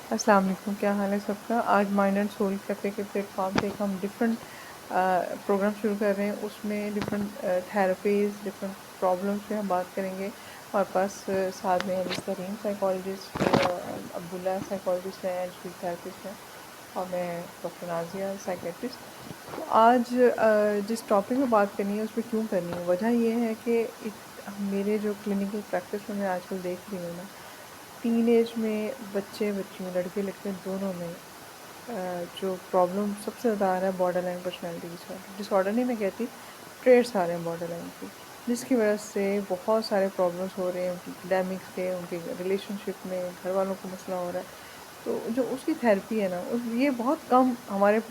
अस्सलाम वालेकुम, क्या हाल है सबका। आज माइंड एंड सोल कैफ़े के प्लेटफॉर्म पे एक हम डिफरेंट प्रोग्राम शुरू कर रहे हैं। उसमें डिफरेंट थेरेपीज़, डिफरेंट प्रॉब्लम्स पे हम बात करेंगे। हमारे पास साथ में अली तरीन साइकोलॉजिस्ट, अब्दुल्ला साइकोलॉजिस्ट हैं, स्पीच थेरेपिस्ट हैं, और मैं डॉक्टर नाजिया साइकेट्रिस्ट। तो आज जिस टॉपिक में बात करनी है उस पर क्यों करनी है, वजह ये है कि मेरे जो क्लिनिकल प्रैक्टिस में मैं आजकल देख रही हूँ ना, टीन एज में बच्चे बच्चियों, लड़के लड़के दोनों में जो प्रॉब्लम सबसे ज़्यादा आ रहा है, border line personality disorder. Disorder नहीं मैं कहती, ट्रेड्स आ रहे हैं बॉर्डर लाइन के, जिसकी वजह से बहुत सारे प्रॉब्लम्स हो रहे हैं उनकी एकेडमिक्स के, उनके रिलेशनशिप में, घर वालों को मसला हो रहा है। तो जो उसकी थेरेपी है ना, ये बहुत कम हमारे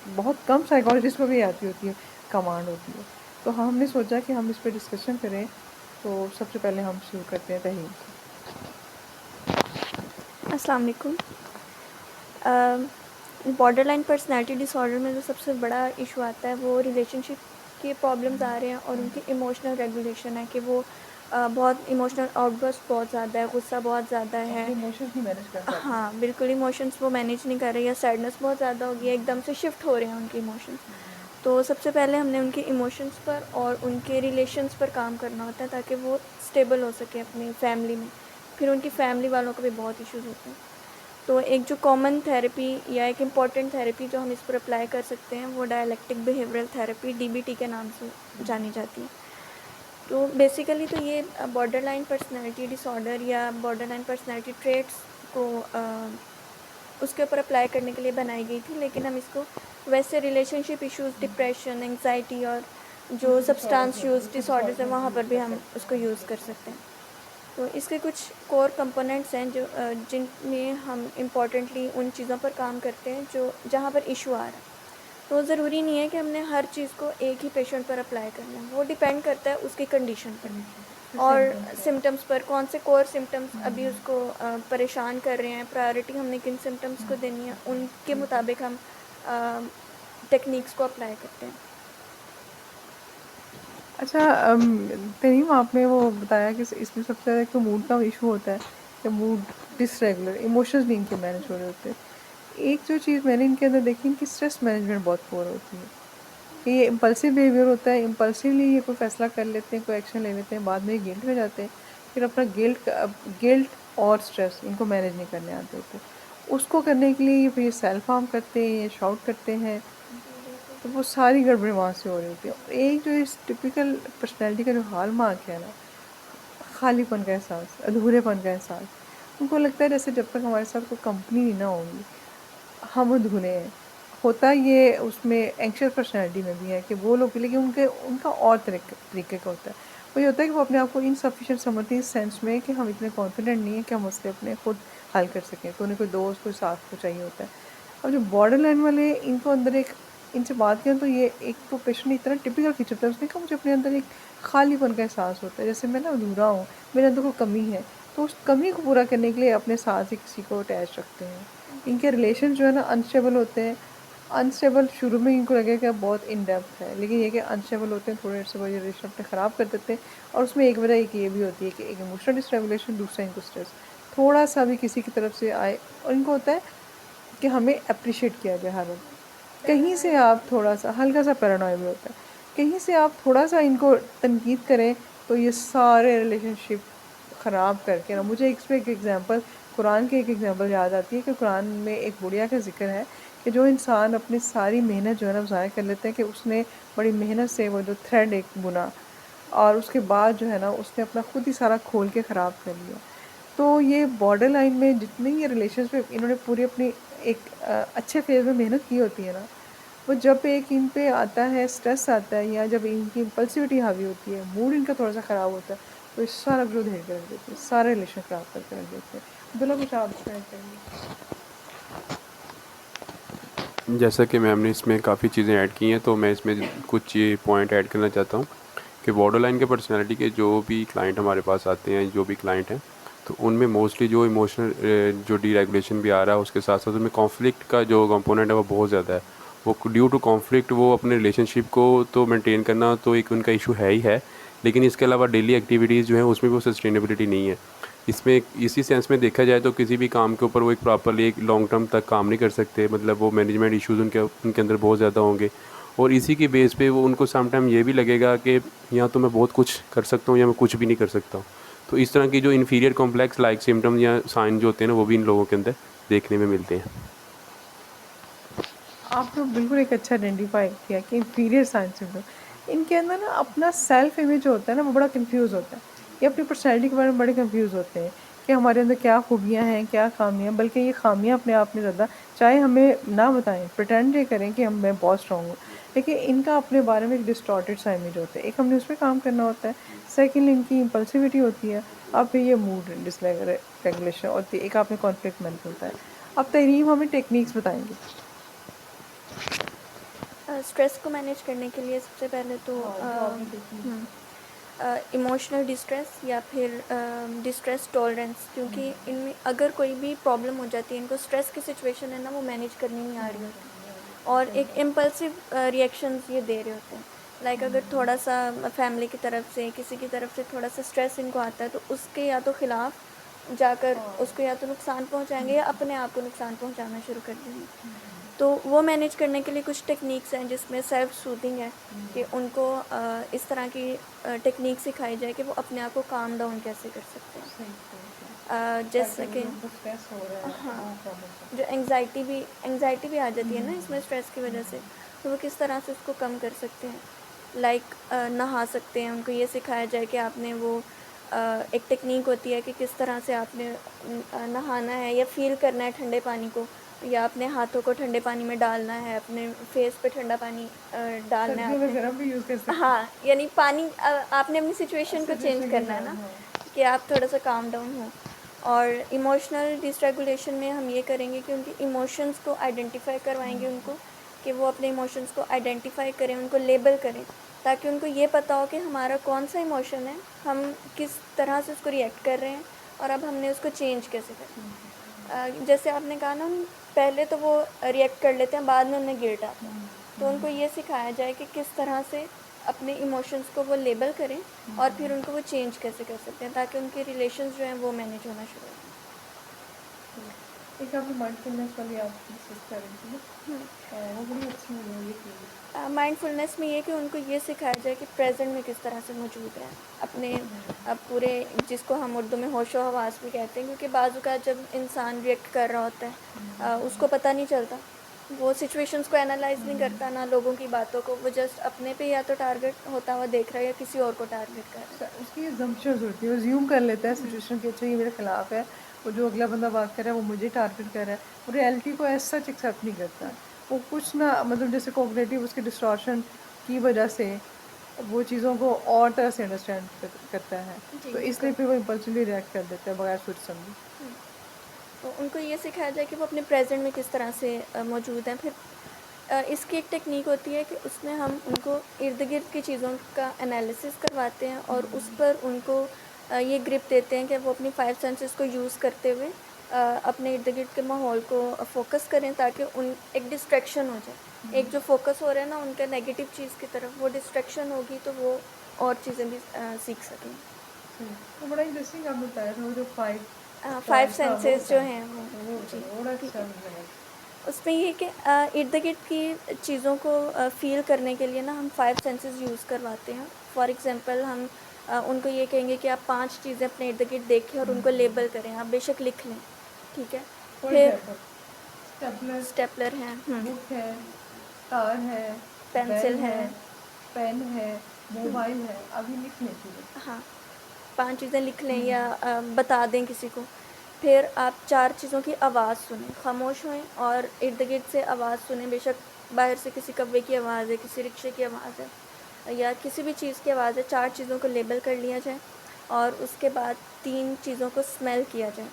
बहुत कम साइकोलॉजिस्ट को भी आती होती है, कमांड होती है। तो हमने सोचा कि हम इस पर डिस्कशन करें। तो सबसे पहले हम शुरू करते हैं तहीम से। अस्सलाम वालेकुम। बॉर्डर लाइन पर्सनैलिटी डिसऑर्डर में जो सबसे बड़ा इशू आता है वो रिलेशनशिप के प्रॉब्लम्स आ रहे हैं और उनकी इमोशनल रेगुलेशन है कि वो बहुत इमोशनल आउटबर्स्ट बहुत ज़्यादा है, गुस्सा बहुत ज़्यादा है। अपने इमोशंस नहीं मैनेज कर पाते। हाँ, बिल्कुल इमोशंस वो मैनेज नहीं कर रहे, या सैडनेस बहुत ज़्यादा हो गई है, एकदम से शिफ्ट हो रहे हैं उनके इमोशंस। तो सबसे पहले हमने उनके इमोशंस पर और उनके रिलेशंस पर काम करना होता है ताकि वो स्टेबल हो सके अपनी फैमिली में। फिर उनकी फैमिली वालों को भी बहुत इश्यूज़ होते हैं। तो एक जो कॉमन थेरेपी या एक इम्पॉर्टेंट थेरेपी जो हम इस पर अप्लाई कर सकते हैं वो डायलेक्टिक बिहेवियरल थेरेपी डीबीटी के नाम से जानी जाती है। तो बेसिकली तो ये बॉर्डर लाइन पर्सनैलिटी डिसऑर्डर या बॉर्डर लाइन पर्सनैलिटी ट्रेट्स को उसके ऊपर अप्लाई करने के लिए बनाई गई थी, लेकिन हम इसको वैसे रिलेशनशिप इश्यूज़, डिप्रेशन, एंग्जाइटी और जो सब्सटेंस यूज़ डिसऑर्डर्स हैं वहाँ पर भी हम उसको यूज़ कर सकते हैं। तो इसके कुछ कोर कंपोनेंट्स हैं जो जिनमें हम इम्पॉर्टेंटली उन चीज़ों पर काम करते हैं जो जहाँ पर इशू आ रहा है। तो ज़रूरी नहीं है कि हमने हर चीज़ को एक ही पेशेंट पर अप्लाई करना है, वो डिपेंड करता है उसकी कंडीशन पर और सिम्टम्स पर, कौन से कोर सिम्टम्स अभी उसको परेशान कर रहे हैं, प्रायोरिटी हमने किन सिम्टम्स को देनी है, उनके मुताबिक हम टेक्निक्स को अप्लाई करते हैं। अच्छा, तनीम आपने वो बताया कि इसमें सबसे ज़्यादा एक तो मूड का इशू होता है, कि मूड डिसरेगुलर, इमोशंस नहीं इनके मैनेज हो रहे होते। एक जो चीज़ मैंने इनके अंदर देखी, इनकी स्ट्रेस मैनेजमेंट बहुत पुअर होती है। कि ये इम्पल्सिव बिहेवियर होता है, इम्पल्सिवली ये कोई फ़ैसला कर लेते हैं, कोई एक्शन ले लेते हैं, बाद में गिल्ट में जाते हैं। फिर अपना गिल्ट और स्ट्रेस इनको मैनेज नहीं करने आते होते। उसको करने के लिए ये फिर सेल्फ हार्म करते हैं, ये शाउट करते हैं। तो वो सारी गड़बड़ी वहाँ से हो रही होती है। और एक जो इस टिपिकल पर्सनैलिटी का जो हॉलमार्क है ना, खालीपन का एहसास, अधूरेपन का एहसास। उनको लगता है जैसे जब तक हमारे साथ कोई कंपनी नहीं ना होगी, हम अधूरे हैं। होता ये उसमें एंग्शियस पर्सनैलिटी में भी है कि वो लोग भी, लेकिन उनके उनका और तरीके का होता है। वो ये होता है कि वो अपने आप को इनसफिशिएंट समझते हैं, इस सेंस में कि हम इतने कॉन्फिडेंट नहीं हैं कि हम मसले अपने खुद हल कर सकें। तो उन्हें कोई दोस्त, कोई साथ को चाहिए होता है। और जो बॉर्डर लाइन वाले हैं, इनको अंदर एक, इनसे बात करें तो ये एक तो पेशेंट इतना टिपिकल फीचर होता है उसने, कहा मुझे अपने अंदर एक खालीपन का एहसास होता है, जैसे मैं ना अधूरा हूँ, मेरे अंदर कोई कमी है। तो उस कमी को पूरा करने के लिए अपने साथ ही किसी को अटैच रखते हैं। इनके रिलेशन जो है ना अनस्टेबल होते हैं। अनस्टेबल शुरू में इनको लगेगा बहुत इन डेप्थ है, लेकिन ये कि अनस्टेबल होते हैं, थोड़े अर्से बाद ये रिलेशन अपने ख़राब कर देते हैं। और उसमें एक वजह एक ये भी होती है कि एक इमोशनल डिसरेगुलेशन, दूसरा इनको स्ट्रेस थोड़ा सा भी किसी की तरफ से आए। और इनको होता है कि हमें अप्रिशिएट किया जाए हर वक्त। कहीं से आप थोड़ा सा हल्का सा पैरानॉइड भी होता है, कहीं से आप थोड़ा सा इनको तनकीद करें तो ये सारे रिलेशनशिप ख़राब करके ना, मुझे इसमें एक एग्जांपल, कुरान की एक एग्जांपल याद आती है कि कुरान में एक बुढ़िया का जिक्र है कि जो इंसान अपनी सारी मेहनत जो है ना ज़ाया कर लेते हैं, कि उसने बड़ी मेहनत से वो जो थ्रेड एक बुना, और उसके बाद जो है ना उसने अपना खुद ही सारा खोल के ख़राब कर लिया। तो ये बॉर्डर लाइन में जितने ये रिलेशनशिप इन्होंने पूरी अपनी एक अच्छे फेज़ में मेहनत की होती है ना, वो जब एक इन पे आता है, स्ट्रेस आता है, या जब इनकी इम्पल्सिविटी हावी होती है, मूड इनका थोड़ा सा ख़राब होता है, तो ये सारा ग्रोथ हेड कर देते हैं, सारे रिलेशन ख़राब करके रख देते हैं। अब्दुल्ला, कुछ आप शेयर करेंगे? जैसा कि मैम ने इसमें काफ़ी चीज़ें ऐड की हैं, तो मैं इसमें कुछ ये पॉइंट ऐड करना चाहता हूँ कि बॉर्डर लाइन के पर्सनैलिटी के जो भी क्लाइंट हमारे पास आते हैं, जो भी क्लाइंट हैं, तो उनमें मोस्टली जो इमोशनल जो डीरेगुलेशन भी आ रहा है, उसके साथ साथ उनमें कॉन्फ्लिक्ट का जो कंपोनेंट है वो बहुत ज़्यादा है। वो ड्यू टू कॉन्फ्लिक्ट वो अपने रिलेशनशिप को तो मेंटेन करना तो एक उनका इशू है ही है, लेकिन इसके अलावा डेली एक्टिविटीज़ जो हैं उसमें भी वो सस्टेनेबिलिटी नहीं है। इसमें इसी सेंस में देखा जाए तो किसी भी काम के ऊपर वो एक प्रॉपरली एक लॉन्ग टर्म तक काम नहीं कर सकते, मतलब वो मैनेजमेंट इश्यूज़ उनके अंदर बहुत ज़्यादा होंगे, और इसी की बेस पे वो उनको सम टाइम ये भी लगेगा कि या तो मैं बहुत कुछ कर सकता हूँ या मैं कुछ भी नहीं कर सकता हूँ। तो इस तरह की जो इन्फीरियर कॉम्प्लेक्स लाइक सिम्टम या साइन जो होते हैं ना, वो भी इन लोगों के अंदर देखने में मिलते हैं। आपने बिल्कुल एक अच्छा आइडेंटिफाई किया कि इंफीरियर साइंस सिंड्रोम इनके अंदर ना अपना सेल्फ इमेज जो होता है ना वो बड़ा कंफ्यूज होता है। ये अपनी पर्सनैलिटी के बारे में बड़े कंफ्यूज होते हैं कि हमारे अंदर क्या खूबियाँ हैं, क्या खामियाँ, बल्कि ये खामियाँ अपने आप में ज़्यादा चाहे हमें ना बताएं, प्रिटेंड ये करें कि हम मैं बहुत स्ट्रॉन्ग हूँ, लेकिन इनका अपने बारे में एक डिस्टॉर्टेड सा इमेज होता है। एक हमने उस पर काम करना होता है। सेकेंडली इनकी इम्पल्सिविटी होती है। अब फिर ये मूड रेगुलेशन होती है। एक आपने कॉन्फ्लिक्ट मैनेज होता है। अब तहरीम हमें टेक्निक्स बताएंगे। स्ट्रेस को मैनेज करने के लिए सबसे पहले तो इमोशनल डिस्ट्रेस या फिर डिस्ट्रेस टॉलरेंस, क्योंकि इनमें अगर कोई भी प्रॉब्लम हो जाती है, इनको स्ट्रेस की सिचुएशन है ना, वो मैनेज करनी नहीं आ रही होती, और एक इम्पल्सिव रिएक्शंस ये दे रहे होते हैं। लाइक अगर थोड़ा सा फैमिली की तरफ से, किसी की तरफ से थोड़ा सा स्ट्रेस इनको आता है, तो उसके या तो ख़िलाफ़ जाकर उसको या तो नुकसान पहुंचाएंगे या अपने आप को नुकसान पहुंचाना शुरू कर देंगे। तो वो मैनेज करने के लिए कुछ टेक्निक्स हैं जिसमें सेल्फ सूदिंग है, कि उनको इस तरह की टेक्निक सिखाई जाए कि वो अपने आप को काम डाउन कैसे कर सकते हैं। जैसे कि हाँ, जो एंग्जाइटी भी आ जाती है ना इसमें स्ट्रेस की वजह से, तो वो किस तरह से उसको कम कर सकते हैं। लाइक नहा सकते हैं, उनको ये सिखाया जाए कि आपने वो एक टेक्निक होती है कि किस तरह से आपने नहाना है या फ़ील करना है ठंडे पानी को, या अपने हाथों को ठंडे पानी में डालना है, अपने फेस पे ठंडा पानी डालना है आपने। गरम भी यूज़ कर सकते हैं। हाँ, यानी पानी आपने अपनी सिचुएशन को चेंज करना है ना, कि आप थोड़ा सा काम डाउन हो। और इमोशनल डिसरेगुलेशन में हम ये करेंगे कि उनके इमोशंस को आइडेंटिफाई करवाएंगे उनको, कि वो अपने इमोशंस को आइडेंटिफाई करें, उनको लेबल करें, ताकि उनको ये पता हो कि हमारा कौन सा इमोशन है, हम किस तरह से उसको रिएक्ट कर रहे हैं, और अब हमने उसको चेंज कैसे करना है। जैसे आपने कहा ना, पहले तो वो रिएक्ट कर लेते हैं, बाद में उन्हें गिल्ट आता है, तो उनको ये सिखाया जाए कि किस तरह से अपने इमोशंस को वो लेबल करें, और फिर उनको वो चेंज कैसे कर सकते हैं, ताकि उनके रिलेशंस जो हैं वो मैनेज होना शुरू हो। एक आपने माइंडफुलनेस वाली आप डिस्कस कर रही थी ना, वो बड़ी अच्छी मुझे ये थी। माइंडफुलनेस में ये कि उनको ये सिखाया जाए कि प्रेजेंट में किस तरह से मौजूद है अपने पूरे, जिसको हम उर्दू में होशो हवास भी कहते हैं, क्योंकि बाजू का जब इंसान रिएक्ट कर रहा होता है उसको पता नहीं चलता, वो सिचुएशंस को एनालाइज नहीं करता, ना लोगों की बातों को, वो जस्ट अपने पे या तो टारगेट होता हुआ देख रहा है या किसी और को टारगेट कर रहा है। उसकी assumptions होती है, वो ज़्यूम कर लेता है सिचुएशन के, अच्छा ये मेरे खिलाफ है, वो जो अगला बंदा बात कर रहा है वो मुझे टारगेट कर रहा है, वो रियलिटी को एज सच एक्सेप्ट नहीं करता। वो कुछ ना मतलब जैसे कोग्निटिव उसके डिस्टॉर्शन की वजह से वो चीज़ों को और तरह से अंडरस्टैंड करता है, जी तो इसलिए बिल्कुल। फिर वो इम्पल्सिवली रिएक्ट कर देता है बगैर सोच समझे। तो उनको ये सिखाया जाए कि वो अपने प्रेजेंट में किस तरह से मौजूद हैं। फिर इसकी एक टेक्निक होती है कि उसमें हम उनको इर्द गिर्द की चीज़ों का एनालिसिस करवाते हैं, और उस पर उनको ये ग्रिप देते हैं कि वो अपनी 5 सेंसेस को यूज़ करते हुए अपने इर्द गिर्द के माहौल को फोकस करें, ताकि उन एक डिस्ट्रैक्शन हो जाए। एक जो फोकस हो रहा है ना उनका नेगेटिव चीज़ की तरफ, वो डिस्ट्रैक्शन होगी तो वो और चीज़ें भी सीख सकें। तो बड़ा इंटरेस्टिंग आपने बताया था वो जो 5 5 पॉइंट्स था सेंसेस जो हैं वो वो जी बड़ा ठीक अच्छा है। लगा। उसमें ये कि इर्द-गिर्द की चीज़ों को फ़ील करने के लिए ना हम 5 सेंसेस यूज़ करवाते हैं। फॉर एग्ज़ाम्पल हम उनको ये कहेंगे कि आप 5 चीज़ें अपने इर्द-गिर्द देखें और उनको लेबल करें, आप बेशक लिख लें, ठीक है? फॉर फिर एग्जाम्पल स्टेपलर, स्टेपलर हैं, बुक है, तार है, बेल पेंसिल है, है, पेन है, मोबाइल है, अभी लिख लें चीज़ें। हाँ, 5 चीज़ें लिख लें या बता दें किसी को। फिर आप 4 चीज़ों की आवाज़ सुनें, खामोश होएँ और इर्द-गिर्द से आवाज़ सुनें, बेशक बाहर से किसी कौवे की आवाज़ है, किसी रिक्शे की आवाज़ है या किसी भी चीज़ की आवाज़ है। 4 चीज़ों को लेबल कर लिया जाए, और उसके बाद 3 चीज़ों को स्मेल किया जाए।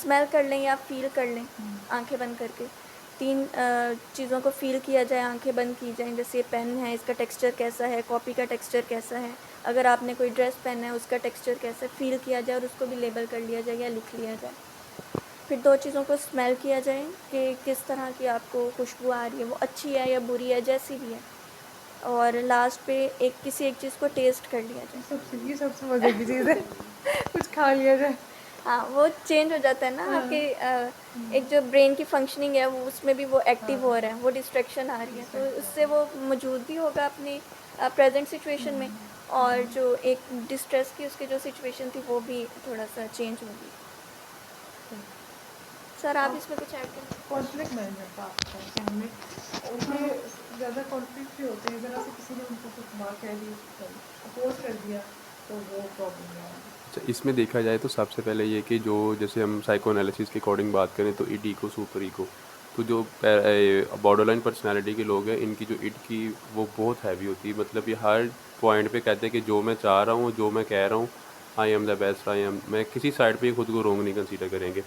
स्मेल कर लें या फ़ील कर लें आँखें बंद करके। 3 चीज़ों को फ़ील किया जाए, आँखें बंद की जाएँ। जैसे ये पेन है, इसका टेक्सचर कैसा है, कॉपी का टेक्सचर कैसा है, अगर आपने कोई ड्रेस पहना है उसका टेक्सचर कैसा है, फ़ील किया जाए और उसको भी लेबल कर लिया जाए या लिख लिया जाए। फिर 2 चीज़ों को स्मेल किया जाए कि किस तरह की आपको खुशबू आ रही है, वो अच्छी है या बुरी है, जैसी भी है। और लास्ट पे किसी एक चीज़ को टेस्ट कर लिया जाए। ये सबसे मज़े की चीज़ है। कुछ खा लिया जाए। हाँ, वो चेंज हो जाता है ना हाँ। आपके एक जो ब्रेन की फंक्शनिंग है वो उसमें भी वो एक्टिव हो रहे हैं, वो डिस्ट्रैक्शन आ रही है, तो उससे वो मौजूद भी होगा अपने प्रेजेंट सिचुएशन में, और जो एक डिस्ट्रेस की उसकी जो सिचुएशन थी वो भी थोड़ा सा चेंज होगी। सर आप इसमें कुछ ऐड करें? कॉन्फ्लिक्ट मैनेजमेंट का आपका कि हमने उनके ज़्यादा कॉन्फ्लिक्ट भी होते हैं, ज़रा से किसी ने उनको कुछ बात कह दी, अपोज कर दिया, तो वो प्रॉब्लम है। अच्छा, इसमें देखा जाए तो सबसे पहले ये कि जो जैसे हम साइको एनालिसिस के अकॉर्डिंग बात करें तो इड ईगो सुपर ईगो, तो जो बॉर्डरलाइन पर्सनालिटी के लोग हैं इनकी जो इड की वो बहुत हैवी होती है। मतलब ये हर पॉइंट पे कहते हैं कि जो मैं चाह रहा हूँ, जो मैं कह रहा हूँ, I am the best, I am, मैं किसी साइड पे खुद को रोंग नहीं कंसीडर करेंगे।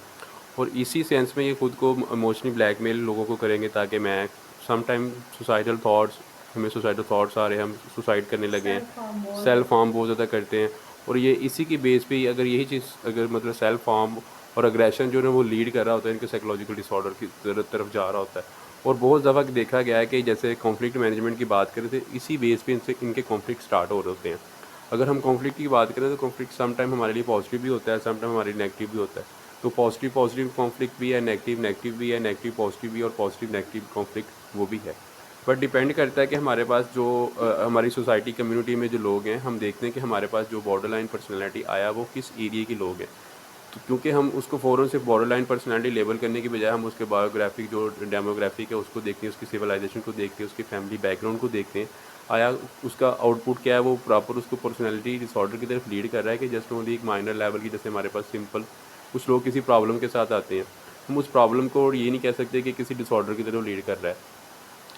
और इसी सेंस में ये खुद को इमोशनली ब्लैकमेल लोगों को करेंगे ताकि मैं समटाइम सुसाइडल थॉट्स, हमें सुसाइडल थॉट्स आ रहे हैं, हम सुसाइड करने लगे हैं, सेल्फ हार्म बहुत ज़्यादा करते हैं। और ये इसी की बेस पे ही अगर यही चीज़ अगर मतलब सेल्फ हार्म और अग्रेशन जो है वो लीड कर रहा होता है इनके साइकोलॉजिकल डिसऑर्डर की तरफ जा रहा होता है। और बहुत दफ़ा देखा गया है कि जैसे कॉन्फ्लिक्ट मैनेजमेंट की बात करें तो इसी बेस पे इनके कॉन्फ्लिक्ट स्टार्ट हो रहे होते हैं। अगर हम कॉन्फ्लिक्ट की बात करें तो कॉन्फ्लिक्ट सम टाइम हमारे लिए पॉजिटिव भी होता है, सम टाइम हमारे लिए नेगेटिव भी होता है। तो पॉजिटिव कॉन्फ्लिक्ट भी है, नेगेटिव भी है, नेगेटिव पॉजिटिव भी है, और पॉजिटिव नेगेटिव कॉन्फ्लिक्ट वो भी है। बट डिपेंड करता है कि हमारे पास जो हमारी सोसाइटी कम्युनिटी में जो लोग हैं, हम देखते हैं कि हमारे पास जो बॉर्डर लाइन पर्सनैलिटी आया वो किस एरिया के लोग हैं। तो क्योंकि हम उसको फ़ौरन से बॉर्डर लाइन पर्सनैलिटी लेबल करने की बजाय हम उसके बायोग्राफिक जो डेमोग्राफिक है उसको देखते हैं, उसकी सिविलाइजेशन को देखते हैं, उसकी फैमिली बैकग्राउंड को देखते हैं, आया उसका आउटपुट क्या है, वो प्रॉपर उसको पर्सनैलिटी डिसऑर्डर की तरफ लीड कर रहा है कि जस्ट ओनली एक माइनर लेवल की। जैसे हमारे पास सिंपल कुछ लोग किसी प्रॉब्लम के साथ आते हैं, हम उस प्रॉब्लम को ये नहीं कह सकते कि किसी डिसऑर्डर की तरफ लीड कर रहा है।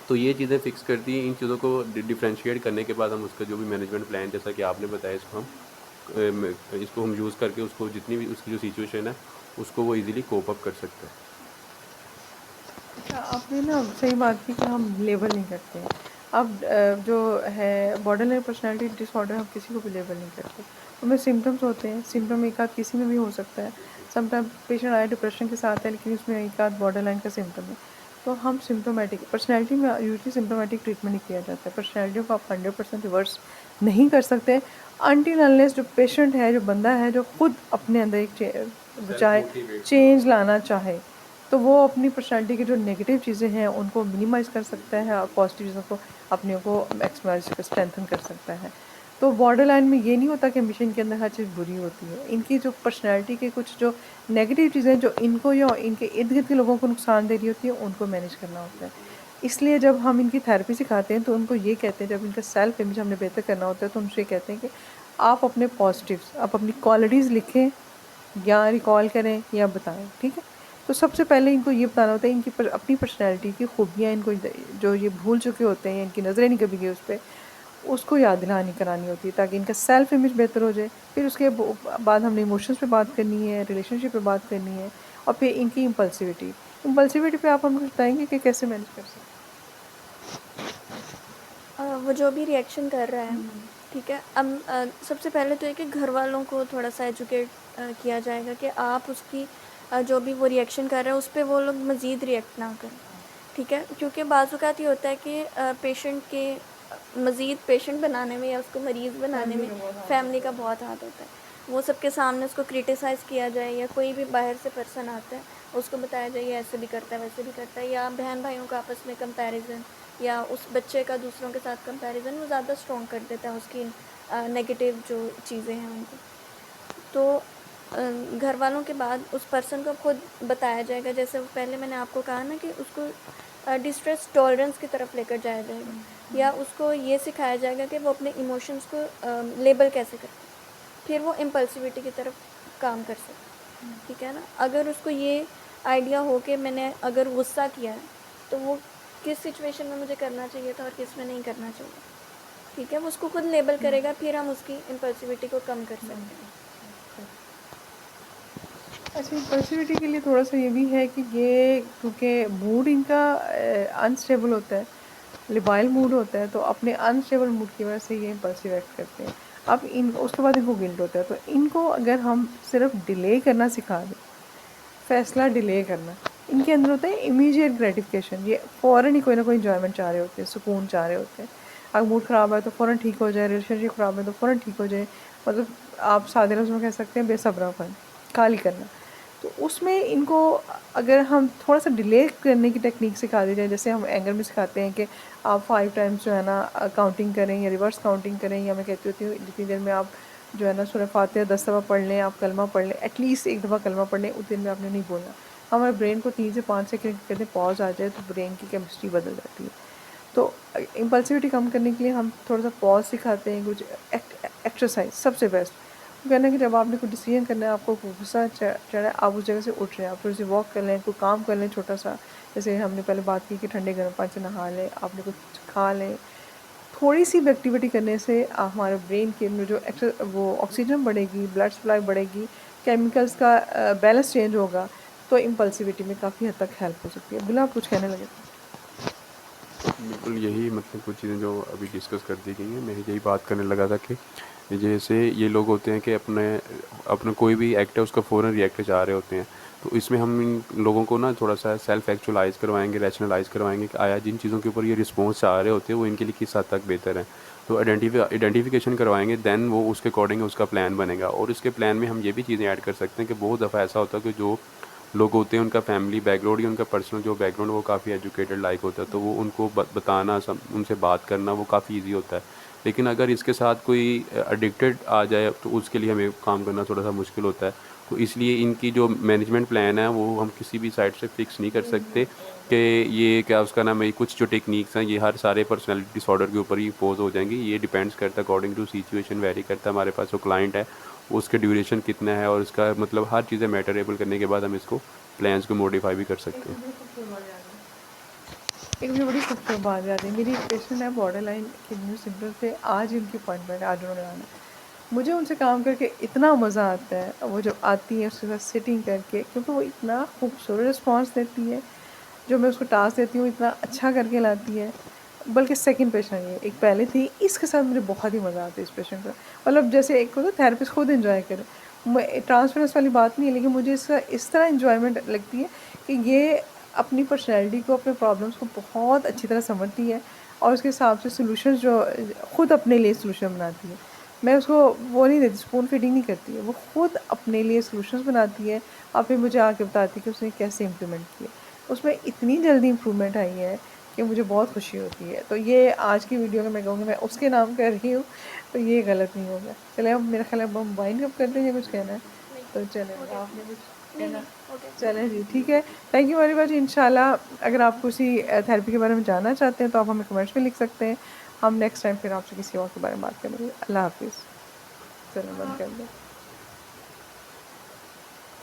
तो ये चीज़ें फिक्स करती हैं। इन चीज़ों को डिफरेंशिएट करने के बाद हम उसका जो भी मैनेजमेंट प्लान जैसा कि आपने बताया इसको हम यूज़ करके उसको जितनी भी उसकी जो सिचुएशन है उसको वो इजीली कोप अप कर सकते हैं। अच्छा, आपने ना सही बात की कि हम लेबल नहीं करते हैं। अब जो है बॉर्डरलाइन पर्सनैलिटी डिसऑर्डर, हम किसी को भी लेबल नहीं करते। उनमें सिम्टम्स होते हैं, सिम्टम एक आध किसी में भी हो सकता है। समटाइम पेशेंट आया डिप्रेशन के साथ है लेकिन उसमें एक आध बॉर्डरलाइन का सिम्टम है, तो हम सिम्टोमेटिक पर्सनैलिटी में यूजली सिम्टोमेटिक ट्रीटमेंट नहीं किया जाता है। पर्सनैलिटी को आप 100% रिवर्स नहीं कर सकते अनटिल अनलेस जो पेशेंट है, जो बंदा है, जो खुद अपने अंदर एक चाहे चेंज लाना चाहे, तो वो अपनी पर्सनैलिटी की जो नेगेटिव चीज़ें हैं उनको मिनिमाइज़ कर सकता है और पॉजिटिव चीज़ों को अपने को एक्समाइज स्ट्रेंथन कर सकता है। तो बॉर्डर लाइन में ये नहीं होता कि हमेशा इनके अंदर हर चीज़ बुरी होती है। इनकी जो पर्सनैलिटी के कुछ जो नेगेटिव चीज़ें जो इनको या इनके इर्द गिर्द के लोगों को नुकसान दे रही होती है, उनको मैनेज करना होता है। इसलिए जब हम इनकी थेरेपी सिखाते हैं तो उनको ये कहते हैं, जब इनका सेल्फ इमेज हमने बेहतर करना होता है तो उनसे कहते हैं कि आप अपने पॉजिटिव्स, आप अपनी क्वालिटीज़ लिखें या रिकॉल करें या बताएं, ठीक है। तो सबसे पहले इनको ये बताना होता है इनकी अपनी पर्सनैलिटी की खूबियाँ, इनको जो ये भूल चुके होते हैं, इनकी नज़रें नहीं कभी गई उस पर, उसको याद दिलानी करानी होती है ताकि इनका सेल्फ इमेज बेहतर हो जाए। फिर उसके बाद हमने इमोशंस पे बात करनी है, रिलेशनशिप पे बात करनी है, और फिर इनकी इम्पल्सिविटी पे आप हमें बताएंगे कि कैसे मैनेज कर सकते वो जो भी रिएक्शन कर रहा है, ठीक है। अब सबसे पहले तो है कि घर वालों को थोड़ा सा एजुकेट किया जाएगा कि आप उसकी जो भी वो रिएक्शन कर रहे हैं उस पर वो लोग मज़ीद रिएक्ट ना करें, ठीक है। क्योंकि बाज़ औक़ात ये होता है कि पेशेंट के मज़ीद पेशेंट बनाने में या उसको मरीज़ बनाने में फैमिली का बहुत हाथ होता है। वो सबके सामने उसको क्रिटिसाइज़ किया जाए, या कोई भी बाहर से पर्सन आता है उसको बताया जाए ये ऐसे भी करता है वैसे भी करता है, या बहन भाइयों का आपस में कंपैरिजन, या उस बच्चे का दूसरों के साथ कंपैरिजन वो ज़्यादा स्ट्रॉन्ग कर देता है उसकी नेगेटिव जो चीज़ें हैं उनको। तो घर वालों के बाद उस पर्सन को खुद बताया जाएगा, जैसे पहले मैंने आपको कहा ना कि उसको डिस्ट्रेस टॉलरेंस की तरफ लेकर जाया जाएगा, या उसको ये सिखाया जाएगा कि वो अपने इमोशंस को लेबल कैसे करते हैं, फिर वो इम्पल्सिविटी की तरफ काम कर सकते हैं, ठीक है ना। अगर उसको ये आइडिया हो कि मैंने अगर गुस्सा किया है तो वो किस सिचुएशन में मुझे करना चाहिए था और किस में नहीं करना चाहिए, ठीक है, वो उसको खुद लेबल करेगा, फिर हम उसकी इम्पल्सिविटी को कम कर सकते हैं। अच्छा, इम्पल्सिविटी के लिए थोड़ा सा ये भी है कि ये क्योंकि मूड इनका अनस्टेबल होता है, लिबाइल मूड होता है, तो अपने अनस्टेबल मूड की वजह से ये इम्पल्सिव एक्ट करते हैं। अब इन उसके बाद इनको गिल्ट होता है, तो इनको अगर हम सिर्फ डिले करना सिखा दें, फ़ैसला डिले करना, इनके अंदर होता है इमीडिएट ग्रेटिफिकेशन। ये फ़ौरन ही कोई ना कोई इन्जॉयमेंट चाह रहे होते हैं, सुकून चाह रहे होते हैं। अगर मूड ख़राब है तो फ़ौरन ठीक हो जाए, रिलेशनशिप ख़राब है तो फ़ौरन ठीक हो जाए, मतलब आप सादे लफ्ज़ में कह सकते हैं बेसब्रापन। खाली करना। तो उसमें इनको अगर हम थोड़ा सा डिले करने की टेक्निक सिखा दी जाए, जैसे हम एंगर में सिखाते हैं कि आप 5 टाइम्स जो है ना काउंटिंग करें या रिवर्स काउंटिंग करें, या मैं कहती होती हूँ जितनी देर में आप जो है ना सूरह फातिहा 10 दफ़ा पढ़ लें, आप कलमा पढ़ लें, एटलीस्ट एक दफ़ा कलमा पढ़ लें, उतनी देर में आपने नहीं बोलना। हमारे ब्रेन को 3 से 5 सेकंड कहते हैं पॉज आ जाए तो ब्रेन की केमिस्ट्री बदल जाती है। तो इम्पल्सिविटी कम करने के लिए हम थोड़ा सा पॉज सिखाते हैं, कुछ एक्सरसाइज सबसे बेस्ट। वो कहना है कि जब आपने कोई डिसीजन करना है, आपको गुस्सा चढ़ा है, आप उस जगह से उठ रहे हैं, आप थोड़ी सी वॉक कर लें, कोई काम कर लें छोटा सा, जैसे हमने पहले बात की कि ठंडे गर्म पानी से नहा लें, आपने कुछ खा लें। थोड़ी सी भी एक्टिविटी करने से हमारे ब्रेन के में जो वो ऑक्सीजन बढ़ेगी, ब्लड सप्लाई बढ़ेगी, केमिकल्स का बैलेंस चेंज होगा, तो इम्पल्सिविटी में काफ़ी हद तक हेल्प हो सकती है। बिल्कुल आप कुछ कहने लगे थे। बिल्कुल यही मतलब कुछ चीज़ें जो अभी डिस्कस कर दी गई हैं, मैं यही बात करने लगा था कि जैसे ये लोग होते हैं कि अपने अपना कोई भी एक्ट है उसका फ़ौरन रिएक्ट चाह रहे होते हैं। तो इसमें हम इन लोगों को ना थोड़ा सा सेल्फ एक्चुअलाइज़ करवाएंगे, रैशनलाइज़ करवाएंगे कि आया जिन चीज़ों के ऊपर ये रिस्पॉन्स चाह रहे होते हैं वो इनके लिए किस हद तक बेहतर है। तो आइडेंटिफिकेशन करवाएंगे, देन वो उसके अकॉर्डिंग उसका प्लान बनेगा। और इसके प्लान में हम ये भी चीज़ें ऐड कर सकते हैं कि बहुत दफ़ा ऐसा होता है कि जो लोग होते हैं उनका फैमिली बैकग्राउंड या उनका पर्सनल जो बैकग्राउंड वो काफ़ी एजुकेटेड लाइक होता है, तो वो उनको बताना उनसे बात करना वो काफ़ी इजी होता है। लेकिन अगर इसके साथ कोई एडिक्टेड आ जाए तो उसके लिए हमें काम करना थोड़ा सा मुश्किल होता है। तो इसलिए इनकी जो मैनेजमेंट प्लान है वो हम किसी भी साइड से फिक्स नहीं कर सकते कि ये क्या उसका नाम है, कुछ जो टेक्निक्स हैं ये हर सारे पर्सनैलिटी डिसऑर्डर के ऊपर ही पोज हो जाएंगी। ये डिपेंड्स करता है, अकॉर्डिंग टू सिचुएशन वेरी करता है। हमारे पास जो क्लाइंट है उसके ड्यूरेशन कितना है और इसका मतलब हर चीज़ें मैटरेबल करने के बाद हम इसको प्लान्स को मॉडिफाई भी कर सकते हैं। एक मुझे बड़ी खूबसूरत बात याद है। मेरी एक पेशेंट है बॉर्डर लाइन किडनी सिंड्रोम से, आज ही उनकी अपॉइंटमेंट है, आज उन्होंने आना है। मुझे उनसे काम करके इतना मज़ा आता है, वो जब आती है उसके साथ सिटिंग करके, क्योंकि वो इतना खूबसूरत रिस्पॉन्स देती है, जो मैं उसको टास्क देती हूँ इतना अच्छा करके लाती है। बल्कि सेकंड पेशेंट ये एक पहले थी, इसके साथ मुझे बहुत ही मज़ा आता है इस पेशेंट का। मतलब जैसे एक होता है थेरेपिस्ट खुद एंजॉय करे, मैं ट्रांसफरेंस वाली बात नहीं है, लेकिन मुझे इसका इस तरह एंजॉयमेंट लगती है कि ये अपनी पर्सनैलिटी को, अपने प्रॉब्लम्स को बहुत अच्छी तरह समझती है और उसके हिसाब से सोल्यूशन जो ख़ुद अपने लिए सोल्यूशन बनाती है। मैं उसको वो नहीं देती, स्पून फीडिंग नहीं करती है, वो ख़ुद अपने लिए सॉल्यूशंस बनाती है और फिर मुझे आके बताती है कि उसने कैसे इम्प्लीमेंट किया। उसमें इतनी जल्दी इम्प्रूवमेंट आई है कि मुझे बहुत खुशी होती है। तो ये आज की वीडियो में मैं कहूँगी मैं उसके नाम कर रही हूँ, तो ये गलत नहीं होगा। चले अब मेरा ख्याल है अब हम वाइंड अप करते हैं, कुछ कहना है तो चलें आपने कुछ कहना। चलें जी, ठीक है। Thank you very much. इंशाल्लाह अगर आप किसी थेरेपी के बारे में जानना चाहते हैं तो आप हमें कमेंट्स में लिख सकते हैं। हम नेक्स्ट टाइम फिर आपसे किसी और के बारे में बात करेंगे। अल्लाह हाफिज़। चलो बंद कर दें।